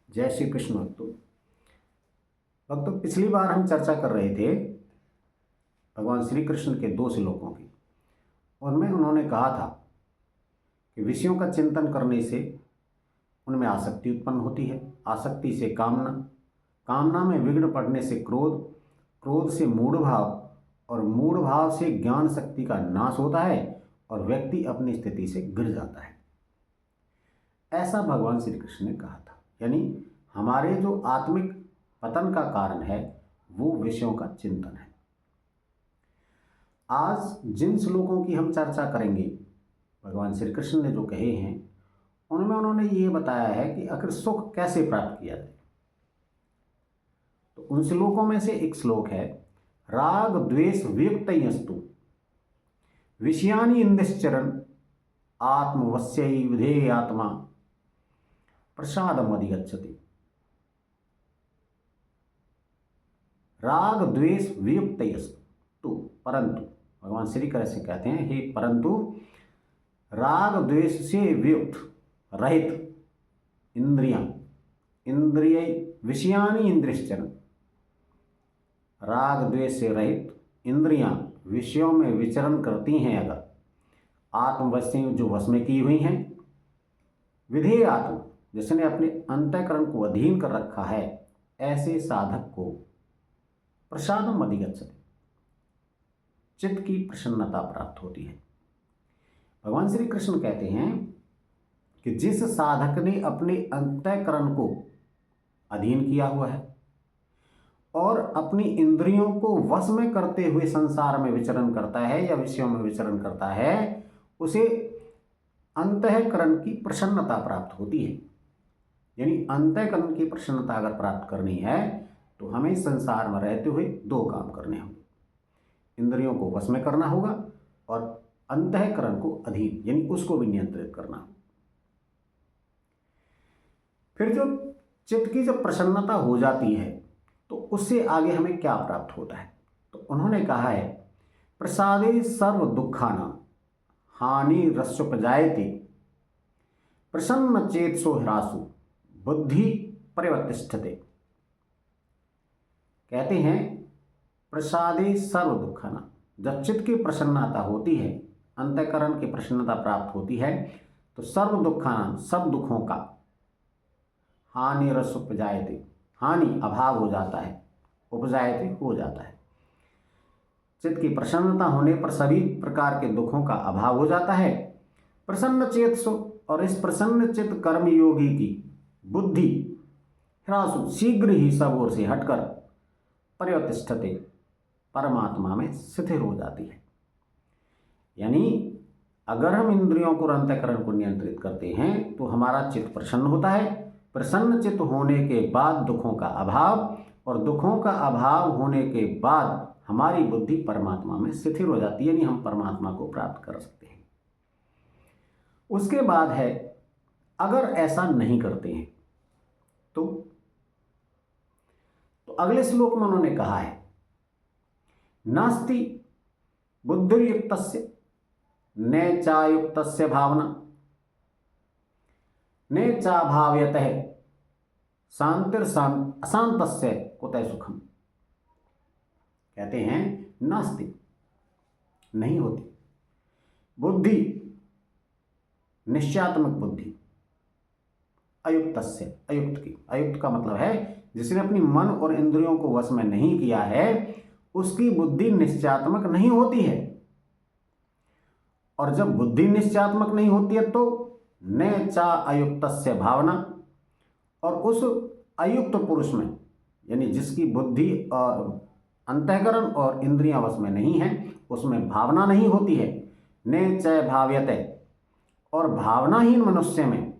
जय श्री कृष्ण भक्तों। पिछली बार हम चर्चा कर रहे थे भगवान श्री कृष्ण के दो श्लोकों की। उनमें उन्होंने कहा था कि विषयों का चिंतन करने से उनमें आसक्ति उत्पन्न होती है, आसक्ति से कामना, कामना में विघ्न पड़ने से क्रोध, क्रोध से मूढ़ भाव और मूढ़ भाव से ज्ञान शक्ति का नाश होता है और व्यक्ति अपनी स्थिति से गिर जाता है। ऐसा भगवान श्री कृष्ण ने कहा था। यानी हमारे जो आत्मिक पतन का कारण है वो विषयों का चिंतन है। आज जिन श्लोकों की हम चर्चा करेंगे, भगवान श्री कृष्ण ने जो कहे हैं उनमें उन्होंने ये बताया है कि आखिर सुख कैसे प्राप्त किया जाए। तो उन श्लोकों में से एक श्लोक है, राग द्वेष वियुक्तस्तु विषयानि इंद्रियश्चरन् आत्मवश्यै विधेय आत्मा प्रसादम अधिगच्छति। राग द्वेष वियुक्तस्तु, परंतु भगवान श्री कृष्ण से कहते हैं, हे परंतु राग द्वेष से वियुक्त रहित इंद्रियां, इंद्रिय विषयानि इंद्रियश्चरन्, राग द्वेष से रहित इंद्रियां विषयों में विचरण करती हैं अगर, आत्मवश्य जो वश में की हुई हैं, विधेय आत्मा जिसने अपने अंतःकरण को अधीन कर रखा है, ऐसे साधक को प्रसादम अधिगच्छति, चित्त की प्रसन्नता प्राप्त होती है। भगवान श्री कृष्ण कहते हैं कि जिस साधक ने अपने अंतःकरण को अधीन किया हुआ है और अपनी इंद्रियों को वश में करते हुए संसार में विचरण करता है या विषयों में विचरण करता है, उसे अंतःकरण की प्रसन्नता प्राप्त होती है। यानी अंतःकरण की प्रसन्नता अगर प्राप्त करनी है तो हमें संसार में रहते हुए दो काम करने होंगे, इंद्रियों को वश में करना होगा और अंतःकरण को अधीन यानी उसको भी नियंत्रित करना होगा। फिर जो चित्त की जब प्रसन्नता हो जाती है तो उससे आगे हमें क्या प्राप्त होता है, तो उन्होंने कहा है, प्रसादे सर्व दुखानां हानि रस्योपजायते प्रसन्न चेतसो ह्रासु बुद्धि परिवर्तिष्ठते। कहते हैं प्रसादे सर्व दुखानां, जब चित्त की प्रसन्नता होती है, अंतःकरण की प्रसन्नता प्राप्त होती है, तो सर्व दुखानां, सब दुखों का, हानि रस उपजायते, हानि अभाव हो जाता है, उपजायते हो जाता है। चित्त की प्रसन्नता होने पर सभी प्रकार के दुखों का अभाव हो जाता है। प्रसन्न चेतसो, और इस प्रसन्न चित्त कर्मयोगी की बुद्धि ह्रासु, शीघ्र ही सब ओर से हटकर परिवर्तिष्ठते, परमात्मा में स्थिर हो जाती है। यानी अगर हम इंद्रियों को, अंतःकरण को नियंत्रित करते हैं तो हमारा चित्त प्रसन्न होता है। प्रसन्न चित्त होने के बाद दुखों का अभाव, और दुखों का अभाव होने के बाद हमारी बुद्धि परमात्मा में स्थिर हो जाती है, यानी हम परमात्मा को प्राप्त कर सकते हैं। उसके बाद है, अगर ऐसा नहीं करते हैं तो अगले श्लोक में उन्होंने कहा है, नास्ति बुद्धिर्युक्तस्य न चायुक्तस्य भावना न चाभाव्यतः अशांतस्य कुतः सुखम। कहते हैं नास्ति, नहीं होती, बुद्धि, निश्चयात्मक बुद्धि, अयुक्तस्य, अयुक्त की, अयुक्त का मतलब है जिसने अपनी मन और इंद्रियों को वश में नहीं किया है, उसकी बुद्धि निश्चयात्मक नहीं होती है। और जब बुद्धि निश्चयात्मक नहीं होती है तो न चा अयुक्तस्य भावना, और उस अयुक्त पुरुष में, यानी जिसकी बुद्धि और अंतःकरण और इंद्रियां वश में नहीं है, उसमें भावना नहीं होती है। न च भाव्यते, और भावनाहीन मनुष्य में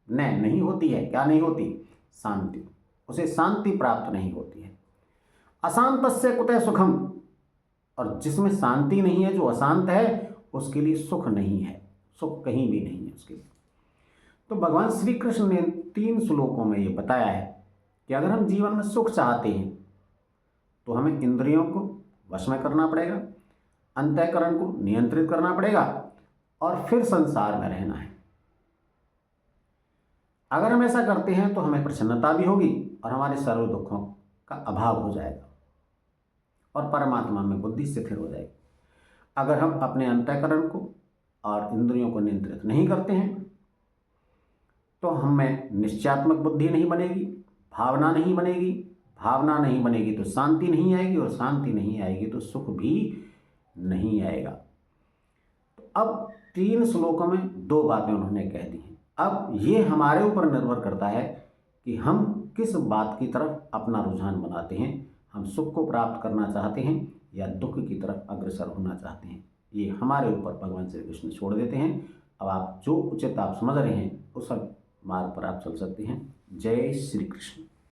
नहीं होती है, क्या नहीं होती, शांति, उसे शांति प्राप्त नहीं होती है। अशांतस्य कुतः सुखम, और जिसमें शांति नहीं है, जो अशांत है, उसके लिए सुख नहीं है, सुख कहीं भी नहीं है उसके लिए। तो भगवान श्री कृष्ण ने 3 श्लोकों में ये बताया है कि अगर हम जीवन में सुख चाहते हैं तो हमें इंद्रियों को वश में करना पड़ेगा, अंतःकरण को नियंत्रित करना पड़ेगा और फिर संसार में रहना है। अगर हम ऐसा करते हैं तो हमें प्रसन्नता भी होगी और हमारे सर्व दुखों का अभाव हो जाएगा और परमात्मा में बुद्धि स्थिर हो जाएगी। अगर हम अपने अंतःकरण को और इंद्रियों को नियंत्रित नहीं करते हैं तो हमें निश्चयात्मक बुद्धि नहीं बनेगी, भावना नहीं बनेगी, भावना नहीं बनेगी तो शांति नहीं आएगी और शांति नहीं आएगी तो सुख भी नहीं आएगा। तो अब 3 श्लोकों में 2 बातें उन्होंने कह दी हैं। अब ये हमारे ऊपर निर्भर करता है कि हम किस बात की तरफ अपना रुझान बनाते हैं। हम सुख को प्राप्त करना चाहते हैं या दुख की तरफ अग्रसर होना चाहते हैं, ये हमारे ऊपर भगवान श्री कृष्ण छोड़ देते हैं। अब आप जो उचित आप समझ रहे हैं उस मार्ग पर आप चल सकते हैं। जय श्री कृष्ण।